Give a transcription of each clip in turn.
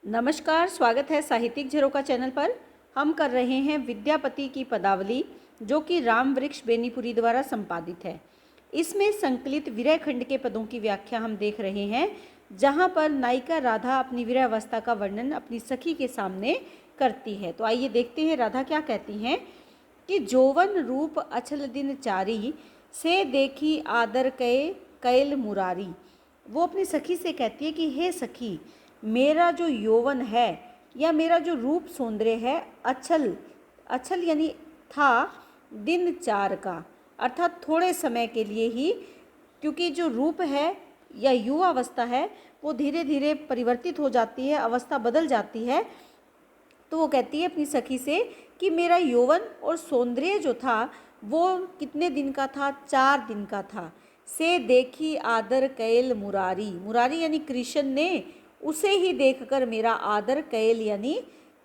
नमस्कार, स्वागत है साहित्यिक झरोका चैनल पर। हम कर रहे हैं विद्यापति की पदावली, जो कि राम वृक्ष बेनीपुरी द्वारा संपादित है। इसमें संकलित विरह खंड के पदों की व्याख्या हम देख रहे हैं, जहां पर नायिका राधा अपनी विरह अवस्था का वर्णन अपनी सखी के सामने करती है। तो आइए देखते हैं राधा क्या कहती हैं कि जोवन रूप अछल दिन चारी, से देखी आदर कये कैल मुरारी। वो अपनी सखी से कहती है कि हे सखी, मेरा जो यौवन है या मेरा जो रूप सौंदर्य है अछल अछल यानी था दिन चार का, अर्थात थोड़े समय के लिए ही, क्योंकि जो रूप है या युवा अवस्था है वो धीरे धीरे परिवर्तित हो जाती है, अवस्था बदल जाती है। तो वो कहती है अपनी सखी से कि मेरा यौवन और सौंदर्य जो था वो कितने दिन का था, 4 दिन का था। से देखी आदर कैल मुरारी, मुरारी यानी कृष्ण ने उसे ही देखकर मेरा आदर कैल यानी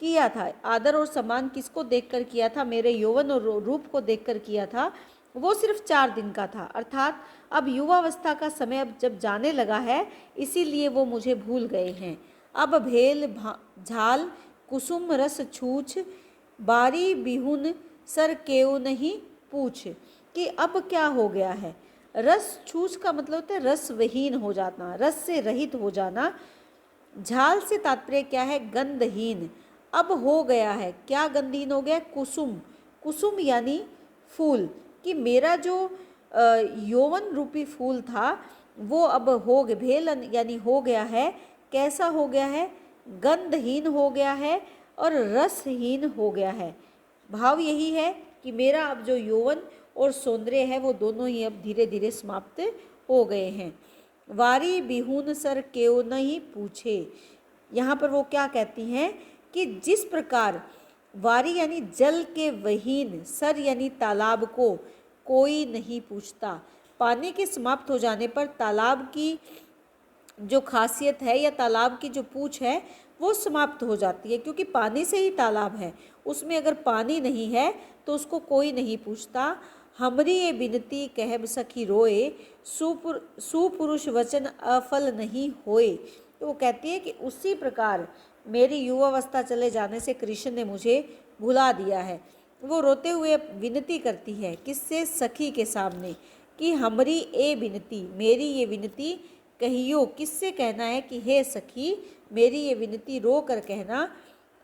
किया था। आदर और सम्मान किसको देखकर किया था? मेरे यौवन और रूप को देखकर किया था। वो सिर्फ 4 दिन का था, अर्थात अब युवावस्था का समय अब जब जाने लगा है, इसीलिए वो मुझे भूल गए हैं। अब भेल झाल कुसुम रस छूछ, बारी बिहुन सर केव नहीं पूछ। कि अब क्या हो गया है? रस छूछ का मतलब होता है रस विहीन हो जाना, रस से रहित हो जाना। झाल से तात्पर्य क्या है? गंधहीन। अब हो गया है, क्या गंधहीन हो गया? कुसुम, कुसुम यानी फूल। कि मेरा जो यौवन रूपी फूल था वो अब हो गया, भेल यानी हो गया है। कैसा हो गया है? गंधहीन हो गया है और रसहीन हो गया है। भाव यही है कि मेरा अब जो यौवन और सौंदर्य है वो दोनों ही अब धीरे धीरे समाप्त हो गए हैं। वारी बिहुन सर केव नहीं पूछे। यहाँ पर वो क्या कहती हैं कि जिस प्रकार वारी यानी जल के वहीन, सर यानी तालाब को कोई नहीं पूछता। पानी के समाप्त हो जाने पर तालाब की जो खासियत है या तालाब की जो पूछ है वो समाप्त हो जाती है, क्योंकि पानी से ही तालाब है। उसमें अगर पानी नहीं है तो उसको कोई नहीं पूछता। हमरी ये बिनती कहब सखी रोए, सुपुरुष वचन अफल नहीं होए। तो वो कहती है कि उसी प्रकार मेरी युवावस्था चले जाने से कृष्ण ने मुझे भुला दिया है। वो रोते हुए विनती करती है, किससे? सखी के सामने, कि हमरी ए विनती, मेरी ये विनती कहियो। किससे कहना है? कि हे सखी, मेरी ये विनती रो कर कहना।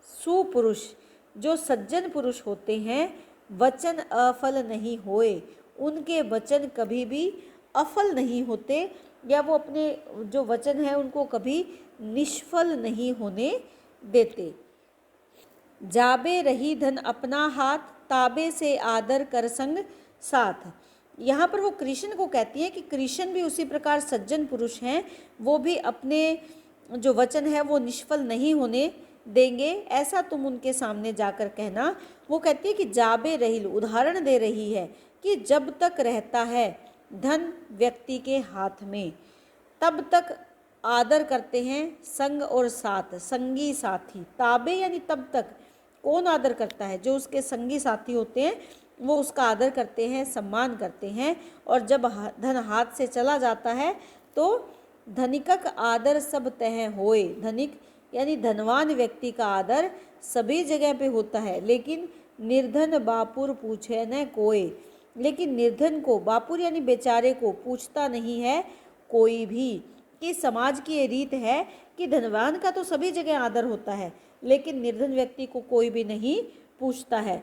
सुपुरुष, जो सज्जन पुरुष होते हैं, वचन अफल नहीं होए, उनके वचन कभी भी अफल नहीं होते, या वो अपने जो वचन है उनको कभी निष्फल नहीं होने देते। जाबे रही धन अपना हाथ, ताबे से आदर कर संग साथ। यहाँ पर वो कृष्ण को कहती है कि कृष्ण भी उसी प्रकार सज्जन पुरुष हैं, वो भी अपने जो वचन है वो निष्फल नहीं होने देंगे, ऐसा तुम उनके सामने जाकर कहना। वो कहती है कि जाबे रही, उदाहरण दे रही है कि जब तक रहता है धन व्यक्ति के हाथ में, तब तक आदर करते हैं संग और साथ, संगी साथी। ताबे यानी तब तक। कौन आदर करता है? जो उसके संगी साथी होते हैं वो उसका आदर करते हैं, सम्मान करते हैं। और जब धन हाथ से चला जाता है तो धनिकक आदर सब तह होए। धनिक यानी धनवान व्यक्ति का आदर सभी जगह पे होता है, लेकिन निर्धन बापुर पूछे न कोई। लेकिन निर्धन को, बापुर यानी बेचारे को, पूछता नहीं है कोई भी। कि समाज की ये रीत है कि धनवान का तो सभी जगह आदर होता है, लेकिन निर्धन व्यक्ति को कोई भी नहीं पूछता है।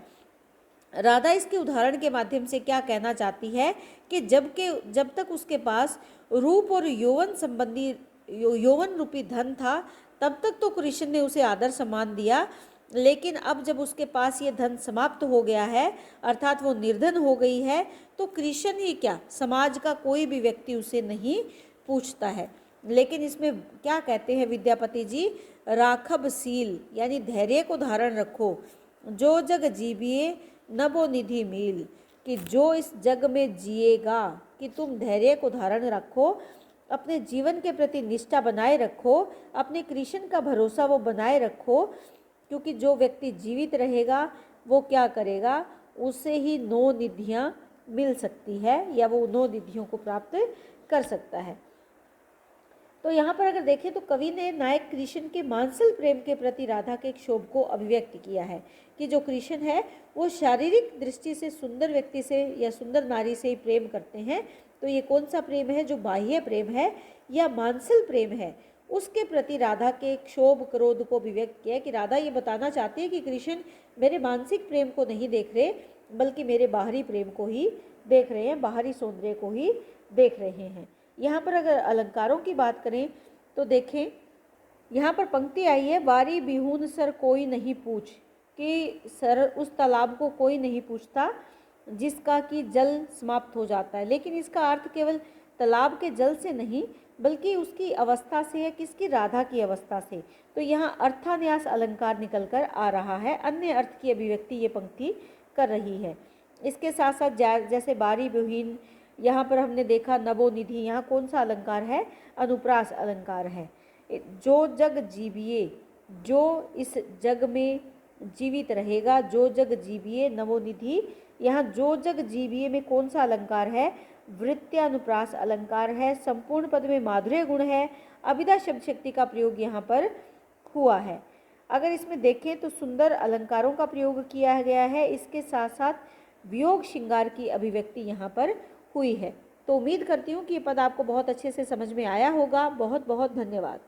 राधा इसके उदाहरण के माध्यम से क्या कहना चाहती है कि जब तक उसके पास रूप और यौवन संबंधी यौवन रूपी धन था, तब तक तो कृष्ण ने उसे आदर सम्मान दिया। लेकिन अब जब उसके पास ये धन समाप्त हो गया है, अर्थात वो निर्धन हो गई है, तो कृष्ण ही क्या, समाज का कोई भी व्यक्ति उसे नहीं पूछता है। लेकिन इसमें क्या कहते हैं विद्यापति जी? राखब सील यानी धैर्य को धारण रखो, जो जग जीविए नभो निधि मील। कि जो इस जग में जिएगा, कि तुम धैर्य को धारण रखो, अपने जीवन के प्रति निष्ठा बनाए रखो, अपने कृष्ण का भरोसा वो बनाए रखो, क्योंकि जो व्यक्ति जीवित रहेगा वो क्या करेगा? उसे ही 9 निधियाँ मिल सकती है, या वो 9 निधियों को प्राप्त कर सकता है। तो यहाँ पर अगर देखें तो कवि ने नायक कृष्ण के मानसिक प्रेम के प्रति राधा के क्षोभ को अभिव्यक्त किया है कि जो कृष्ण है वो शारीरिक दृष्टि से सुंदर व्यक्ति से या सुंदर नारी से ही प्रेम करते हैं। तो ये कौन सा प्रेम है, जो बाह्य प्रेम है या मानसिक प्रेम है, उसके प्रति राधा के क्षोभ क्रोध को अभिव्यक्त किया है कि राधा ये बताना चाहती है कि कृष्ण मेरे मानसिक प्रेम को नहीं देख रहे बल्कि मेरे बाहरी प्रेम को ही देख रहे हैं, बाहरी सौंदर्य को ही देख रहे हैं। यहाँ पर अगर अलंकारों की बात करें तो देखें, यहाँ पर पंक्ति आई है, बारी बिहून सर कोई नहीं पूछ, कि सर उस तालाब को कोई नहीं पूछता जिसका कि जल समाप्त हो जाता है। लेकिन इसका अर्थ केवल तालाब के जल से नहीं बल्कि उसकी अवस्था से है, किसकी, राधा की अवस्था से। तो यहाँ अर्थान्यास अलंकार निकल कर आ रहा है, अन्य अर्थ की अभिव्यक्ति ये पंक्ति कर रही है। इसके साथ साथ जैसे बारी बिहीन, यहाँ पर हमने देखा नवोनिधि, यहाँ कौन सा अलंकार है, अनुप्रास अलंकार है। जो जग जीविए, जो इस जग में जीवित रहेगा, जो जग जीविए, नवोनिधि, यहाँ जो जग जीविए में कौन सा अलंकार है, वृत्त्यानुप्रास अलंकार है। संपूर्ण पद में माधुर्य गुण है, अभिधा शब्द शक्ति का प्रयोग यहाँ पर हुआ है। अगर इसमें देखें तो सुंदर अलंकारों का प्रयोग किया गया है, इसके साथ साथ वियोग श्रृंगार की अभिव्यक्ति यहाँ पर हुई है। तो उम्मीद करती हूँ कि ये पद आपको बहुत अच्छे से समझ में आया होगा। बहुत बहुत धन्यवाद।